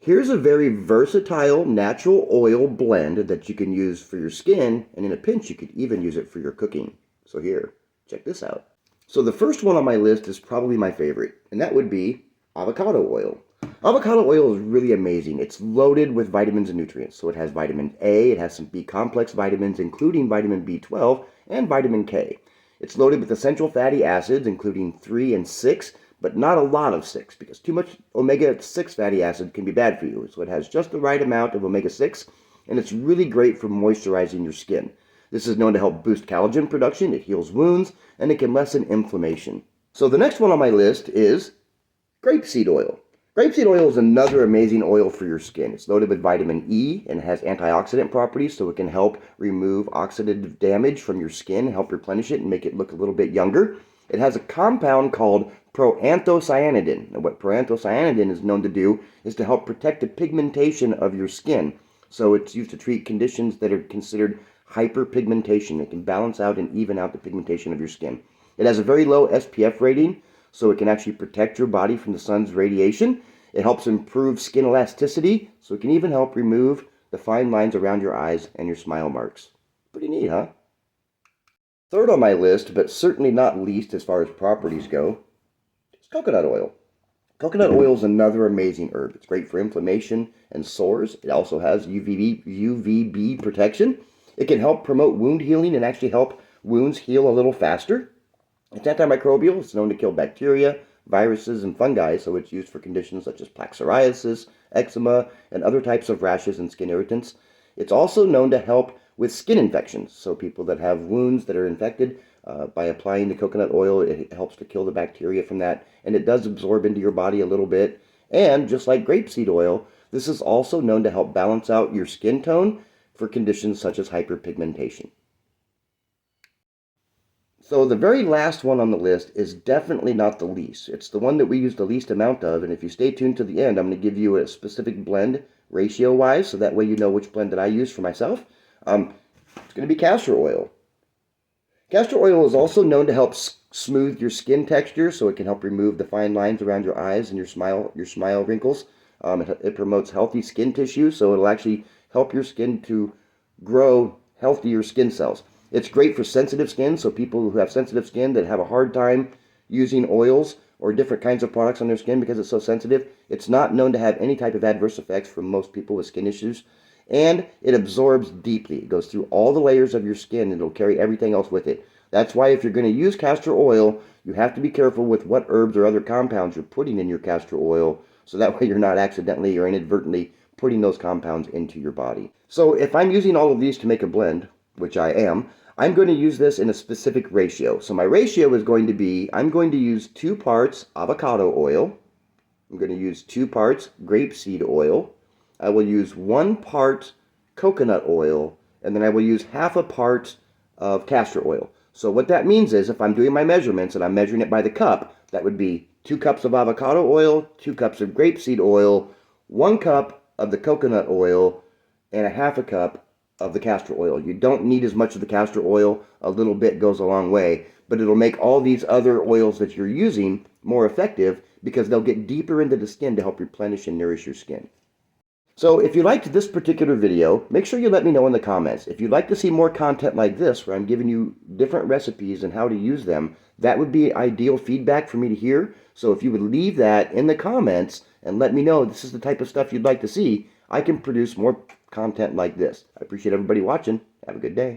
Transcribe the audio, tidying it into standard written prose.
Here's a very versatile natural oil blend that you can use for your skin, and in a pinch you could even use it for your cooking. So here, check this out. So the first one on my list is probably my favorite, and that would be avocado oil. Avocado oil is really amazing. It's loaded with vitamins and nutrients. So it has vitamin A, it has some B complex vitamins, including vitamin B12 and vitamin K. It's loaded with essential fatty acids, including 3 and 6, but not a lot of 6, because too much omega-6 fatty acid can be bad for you. So it has just the right amount of omega-6, and it's really great for moisturizing your skin. This is known to help boost collagen production, it heals wounds, and it can lessen inflammation. So the next one on my list is grape seed oil. Grape seed oil is another amazing oil for your skin. It's loaded with vitamin E and has antioxidant properties, so it can help remove oxidative damage from your skin, help replenish it, and make it look a little bit younger. It has a compound called proanthocyanidin. And what proanthocyanidin is known to do is to help protect the pigmentation of your skin. So it's used to treat conditions that are considered hyperpigmentation. It can balance out and even out the pigmentation of your skin. It has a very low SPF rating, so it can actually protect your body from the sun's radiation. It helps improve skin elasticity, so it can even help remove the fine lines around your eyes and your smile marks. Pretty neat, huh? Third on my list, but certainly not least as far as properties go, is coconut oil. Coconut oil is another amazing herb. It's great for inflammation and sores. It also has UVB protection. It can help promote wound healing and actually help wounds heal a little faster. It's antimicrobial. It's known to kill bacteria, viruses, and fungi, so it's used for conditions such as plaque psoriasis, eczema, and other types of rashes and skin irritants. It's also known to help with skin infections, so people that have wounds that are infected, by applying the coconut oil, it helps to kill the bacteria from that, and it does absorb into your body a little bit. And just like grapeseed oil, this is also known to help balance out your skin tone for conditions such as hyperpigmentation. So the very last one on the list is definitely not the least. It's the one that we use the least amount of, and if you stay tuned to the end, I'm going to give you a specific blend ratio-wise, so that way you know which blend that I use for myself. It's going to be castor oil. Castor oil is also known to help smooth your skin texture, so it can help remove the fine lines around your eyes and your smile wrinkles. It promotes healthy skin tissue, so it'll actually help your skin to grow healthier skin cells. It's great for sensitive skin, so people who have sensitive skin that have a hard time using oils or different kinds of products on their skin because it's so sensitive, it's not known to have any type of adverse effects for most people with skin issues. And it absorbs deeply. It goes through all the layers of your skin, and it'll carry everything else with it. That's why if you're going to use castor oil, you have to be careful with what herbs or other compounds you're putting in your castor oil, so that way you're not accidentally or inadvertently putting those compounds into your body. So if I'm using all of these to make a blend, which I am, I'm going to use this in a specific ratio. So my ratio is going to be, I'm going to use 2 parts avocado oil. I'm going to use 2 parts grapeseed oil. I will use 1 part coconut oil, and then I will use half a part of castor oil. So what that means is if I'm doing my measurements and I'm measuring it by the cup, that would be 2 cups of avocado oil, 2 cups of grapeseed oil, 1 cup of the coconut oil, and a half a cup of the castor oil. You don't need as much of the castor oil. A little bit goes a long way, but it'll make all these other oils that you're using more effective because they'll get deeper into the skin to help replenish and nourish your skin. So if you liked this particular video, make sure you let me know in the comments. If you'd like to see more content like this, where I'm giving you different recipes and how to use them, that would be ideal feedback for me to hear. So if you would leave that in the comments and let me know this is the type of stuff you'd like to see, I can produce more content like this. I appreciate everybody watching. Have a good day.